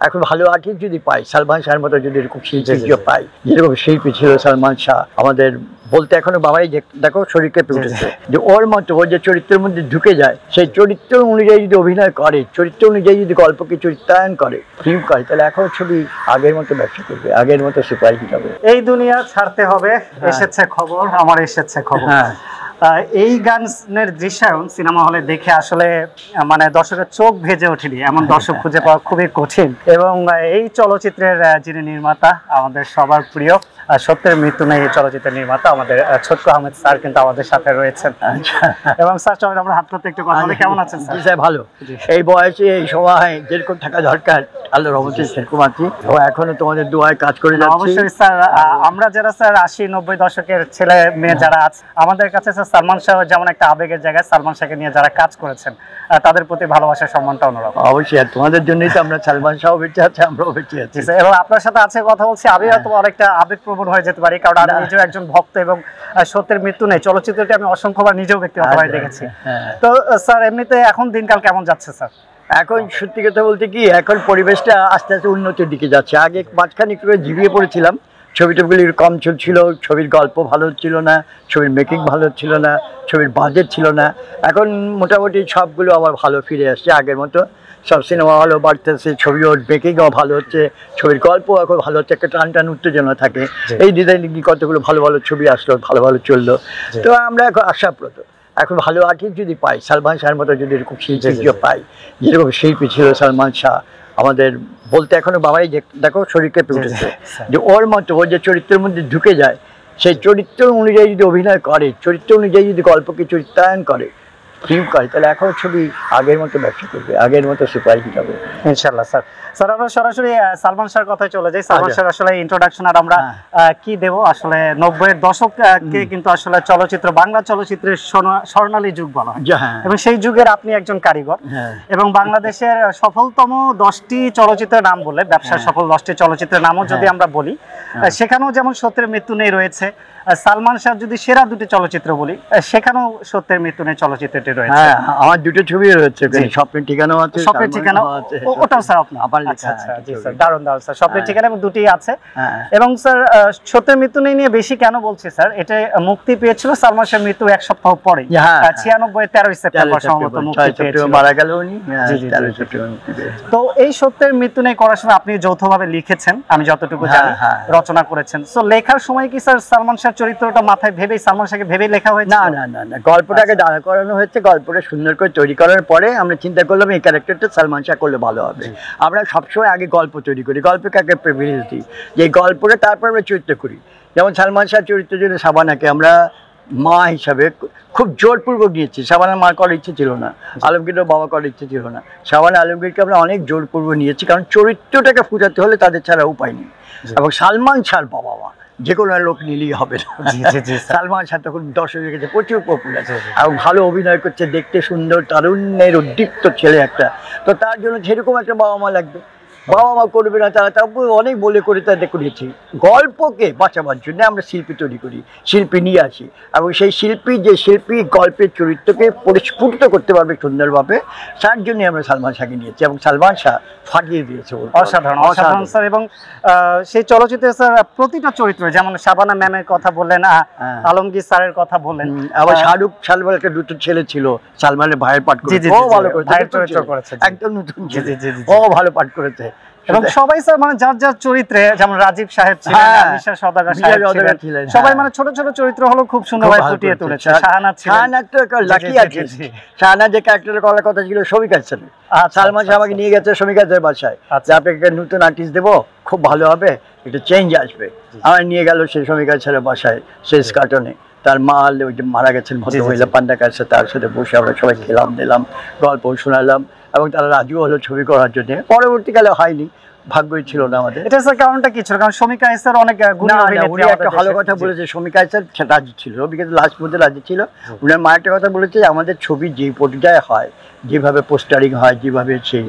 এখন ভালো আর্টিস্ট যদি পাই, সালমান শাহের মতো যদি এরকম শিল্পী পাই, যেরকম শিল্পী ছিল সালমান শাহ আমাদের, বলতে এখনো বাবাই দেখো শরীরকে উঠেছে যে ওর মতো ও যে চরিত্রের মধ্যে ঢুকে যায়, সেই চরিত্র অনুযায়ী যদি অভিনয় করে, চরিত্র অনুযায়ী যদি গল্পকে চরিত্রায়ন করে, ফিল্ম করে, তাহলে এখন ছবি আগের মতো ব্যবসা করবে, আগের মতো সুপারহিট হবে। এই দুনিয়া ছাড়তে হবে, এসেছে খবর, আমার এসেছে খবর। এই গানের দৃশ্যায়ন সিনেমা হলে দেখে আসলে মানে দর্শকের চোখ ভেজে ওঠেনি, এমন দর্শক খুঁজে পাওয়া খুবই কঠিন। এবং এই চলচ্চিত্রের যিনি নির্মাতা, আমাদের সবার প্রিয় সত্যের মৃত্যু নেই এই চলচ্চিত্রের নির্মাতা আমাদের ছোটকু আহমেদ স্যার কিন্তু আমাদের সাথে রয়েছেন। এবং স্যার চলেন আমরা হাত করতে একটু কথা বলি। কেমন আছেন স্যার? ভালো। এই বয়সে এই সময় যেরকম থাকা দরকার আল্লাহর রহমতে সেরকম আছি, ও এখনো তোমাদের দোয়ায় কাজ করে যাচ্ছে। অবশ্যই স্যার, আমরা যারা স্যার 80-90 দশকের ছেলে মেয়ে যারা আছে, আমাদের কাছে স্যার সালমান শাহ যেমন একটা আবেগের জায়গায়, সালমান শাহকে নিয়ে যারা কাজ করেছেন তাদের প্রতি ভালোবাসার সম্মানটা অন্যরকম। অবশ্যই, আর তোমাদের জন্যই তো আমরা সালমান শাহ বেঁচে আছে, আমরাও বেঁচে আছি। এবং আপনার সাথে আছে কথা বলছি, আমি হয়তো অনেকটা আবেগপ্রবণ হয়ে যেতে পারি, কারণ আমি নিজেও একজন ভক্ত এবং সত্যের মৃত্যু নেই চলচ্চিত্রটি আমি অসংখ্যবার নিজেও ব্যক্তিগতভাবে দেখেছি। তো স্যার এমনিতে এখন দিনকাল কেমন যাচ্ছে স্যার? এখন সত্যি কথা বলতে কি, এখন পরিবেশটা আস্তে আস্তে উন্নতির দিকে যাচ্ছে। আগে মাঝখানে একটু ঝিরিয়ে পড়েছিলাম, ছবি টবিগুলি কম চলছিল, ছবির গল্প ভালো হচ্ছিল না, ছবির মেকিং ভালো হচ্ছিল না, ছবির বাজেট ছিল না। এখন মোটামুটি সবগুলো আবার ভালো ফিরে আসছে আগের মতো, সব সিনেমা হলও বাড়তেছে, ছবিও মেকিংও ভালো হচ্ছে, ছবির গল্প এখন ভালো হচ্ছে, একটা টান টান উত্তেজনা থাকে। এই ডিজাইনিং কতগুলো ভালো ভালো ছবি আসলো, ভালো ভালো চললো। তো আমরা এখন আশাপ্রদ, এখন ভালো আর্টিস্ট যদি পাই, সালমান শাহের মতো যদি এরকম শিল্পী পাই, যেরকম শিল্পী ছিল সালমান শাহ আমাদের, বলতে এখনো বাবাই দেখো শরীরকে উঠেছে যে ওর মতো ও যে চরিত্রের মধ্যে ঢুকে যায়, সেই চরিত্র অনুযায়ী যদি অভিনয় করে, চরিত্র অনুযায়ী যদি গল্পকে চরিত্রায়ন করে, ফিল্ম করে, তাহলে এখন ছবি আগের মতো ব্যবসা করবে, আগের মতো সুপারহিট হবে ইনশাআল্লাহ। স্যার স্যার আমরা সরাসরি সালমান শাহর কথায় চলে যাই। সালমান শাহর আসলে ইন্ট্রোডাকশন আর আমরা কি দেব, আসলে 90-এর দশককে কিন্তু আসলে চলচ্চিত্র, বাংলা চলচ্চিত্রের স্বর্ণালী যুগ বলা হয়, এবং সেই যুগের আপনি একজন কারিগর। এবং বাংলাদেশের সফলতম 10টি চলচ্চিত্রের নাম বলে, ব্যবসার সফল 10টি চলচ্চিত্রের নামও যদি আমরা বলি, সেখানেও যেমন সত্যের মৃত্যু নেই রয়েছে। সালমান শাহ যদি সেরা দুটি চলচ্চিত্র বলি, সেখানেও সত্যের মৃত্যু নেই চলচ্চিত্রটি রয়েছে। আমার দুটো ছবি রয়েছে, স্বপ্নের ঠিকানা আছে, স্বপ্নের ঠিকানা, ওটাও স্যার আপনার? আচ্ছা জি স্যার, দারুণ দারুণ স্যার, স্বপ্নের ঠিকানা এবং দুটি আছে। এবং স্যার সত্যের মৃত্যু নেই নিয়ে বেশি কেন বলছি স্যার, এটা মুক্তি পেয়েছিল সালমান শাহের মৃত্যু 1 সপ্তাহ পরে, 96 13 সেপ্টেম্বর সম্ভবত মুক্তি পেয়েছিল, মারা গেল উনি। তো এই সত্যের মৃত্যু নেই করার সময় আপনি যৌথভাবে লিখেছেন আমি যতটুকু জানি, রচনা করেছেন। সো লেখার সময় কি স্যার সালমান শাহ চরিত্রটা মাথায় ভেবেই, সালমান শাহকে ভেবেই লেখা হয়েছে? না না না না, গল্পটাকে দাঁড়া করানো হয়েছে, গল্পটা সুন্দর করে তৈরি করার পরে আমরা চিন্তা করলাম এই ক্যারেক্টারটা সালমান শাহ করলে ভালো হবে। আমরা সবসময় আগে গল্প তৈরি করি, গল্পকে আগে প্রেফারেন্স দিই, যে গল্পটা তারপর আমরা চরিত্র করি। যেমন সালমান শাহ চরিত্রের জন্য শাবানাকে আমরা মা হিসাবে খুব জোরপূর্বক নিয়েছি। শাবানার মা করার ইচ্ছে ছিল না, আলমগীরের বাবা করার ইচ্ছে ছিল না, শাবানা আলমগীরকে আমরা অনেক জোরপূর্বক নিয়েছি, কারণ চরিত্রটাকে ফুটাতে হলে তাদের ছাড়া উপায় নেই। এবং সালমান শাহর বাবা মা যে কোনো লোক নিলেই হবে না। সালমান শাহ তখন দর্শকের কাছে প্রচুর পপুলার এবং ভালো অভিনয় করছে, দেখতে সুন্দর, তারুণ্যের উদ্দীপ্ত ছেলে একটা, তো তার জন্য সেরকম একটা বাবা মা লাগবে। বাবা মা করবে না তারা, তারপর অনেক বলে করে তাদের করেছি। গল্পকে বাঁচাবার জন্য আমরা শিল্পী তৈরি করি, শিল্পী নিয়ে আসি, এবং সেই শিল্পী গল্পের চরিত্রকে পরিস্ফুটিত করতে পারবে সুন্দরভাবে, তার জন্যই আমরা সালমান শাহকে নিয়েছি, এবং সালমান শাহ ফাটিয়ে দিয়েছে। অসাধারণ অসাধারণ স্যার। এবং সেই চলচ্চিত্রে স্যার প্রতিটা চরিত্র, যেমন শাবানা ম্যামের কথা বললেন, আলমগীর স্যারের কথা বললেন, আবার সালমান একটা দুটো ছেলে ছিল, সালমানের ভাইয়ের পাঠ করেছে, ও ভালো করেছে, একদম নতুন, ও ভালো পাঠ করেছে। এবং সবাই স্যার মানে যার যার চরিত্রে, যেমন রাজীব সাহেব ছিলেন, মিশা সওদাগর সাহেব ছিলেন, সবাই মানে ছোট ছোট চরিত্র হলো খুব সুন্দরভাবে ফুটিয়ে তুলেছে। শাহানাত তো লাকি আছে, শাহানাত যে ক্যারেক্টারের করার কথা ছিল শমিকার ছেলে, সালমান শাহ আমাকে নিয়ে গেছে শমিকার বাসায়, যে আপনাকে নতুন আর্টিস্ট দেবো, খুব ভালো হবে, একটু চেঞ্জ আসবে। আমার নিয়ে গেল সেই শমিকার ছেলের বাসায়, শেষ কার্টনে তার মা ওই যে মারা গেছেন ভদ্রমহিলা পান্ডা কাছে, তার সাথে বসে আমরা সবাই খেলাম দিলাম, গল্প শোনালাম, এবং তারা রাজিও হলো ছবি করার জন্য। পরবর্তীকালে হয়নি, ভাগ্যই ছিল না আমাদের। এটা স্যার কারণটা কি ছিল? কারণ শমিকা স্যার অনেক উনি একটা ভালো কথা বলেছে, শমিকা স্যার রাজি ছিল, রবিকে লাস্ট মধ্যে রাজি ছিল। উনার মা একটা কথা বলেছে, আমাদের ছবি যে পর্যায়ে হয়, যেভাবে পোস্টারিং হয়, যেভাবে সেই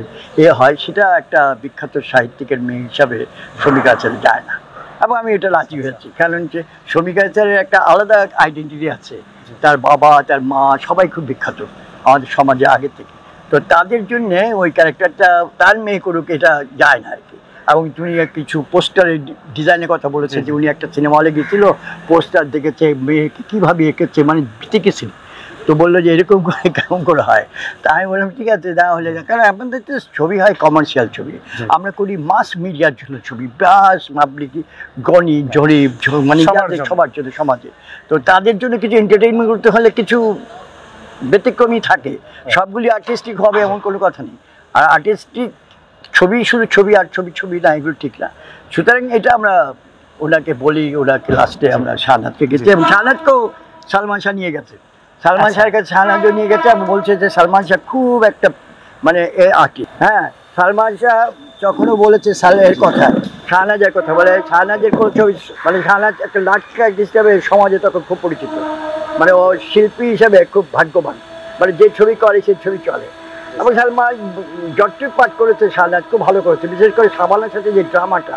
হয়, সেটা একটা বিখ্যাত সাহিত্যিকের মেয়ে হিসাবে শমিকা স্যার যায় না। এবং আমি এটা রাজি হয়েছি, কারণ যে শমিকা স্যারের একটা আলাদা আইডেন্টিটি আছে, তার বাবা তার মা সবাই খুব বিখ্যাত আমাদের সমাজে আগে থেকে। তো তাদের জন্য ওই ক্যারেক্টারটা তার মেয়ে করুক এটা যায় না আর কি। এবং তুমি কিছু পোস্টারের ডিজাইনের কথা বলেছে যে উনি একটা সিনেমা হলে গিয়েছিল, পোস্টার দেখেছে মেয়েকে কীভাবে এঁকেছে, মানে বিতিকেছিল। তো বললো যে এরকম করে কেমন করে হয়। তা আমি বললাম ঠিক আছে তাহলে, কারণ আপনাদের তো ছবি হয় কমার্শিয়াল ছবি, আমরা করি মাস মিডিয়ার জন্য ছবি, ব্যাস পাবলিক গণি জরিপ মানে সবার জন্য সমাজে। তো তাদের জন্য কিছু এন্টারটেইনমেন্ট করতে হলে কিছু ব্যতিক্রমী থাকে, সবগুলি আর্টিস্টিক হবে এমন কোনো কথা নেই। আর আর্টিস্টিক ছবি শুধু ছবি আর ছবি না, এগুলো ঠিক না। সুতরাং এটা আমরা ওনাকে বলি, ওনাকে লাস্টে আমরা শাহনাজকে গেছি এবং শাহনাজকেও সালমান শাহ নিয়ে গেছে, সালমান শাহের কাছে শাহনাজও নিয়ে গেছে এবং বলছে যে সালমান শাহ খুব একটা মানে এ আর্টিস্ট। হ্যাঁ, সালমান শাহ যখনও বলেছে সালের কথা, শাহনাজের কথা বলে, শাহনাজের কোনো ছবি মানে শাহনাজ একটা নাট্যকার হিসাবে সমাজে তখন খুব পরিচিত, মানে ও শিল্পী হিসাবে খুব ভাগ্যবান, মানে যে ছবি করে সেই ছবি চলে। এবং সালমান যতটুকু পাঠ করেছে শাহনাজ খুব ভালো করেছে, বিশেষ করে সাবানের সাথে যে ড্রামাটা,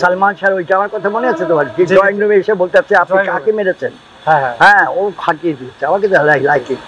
সালমান শাহ ওই ড্রামার কথা মনে আছে তোমার, যে ড্রয়িং রুমে এসে বলতে চাচ্ছে আপনি কাকে মেরেছেন, হ্যাঁ ও খাটিয়ে দিয়েছে আমাকে, লাইক ইট।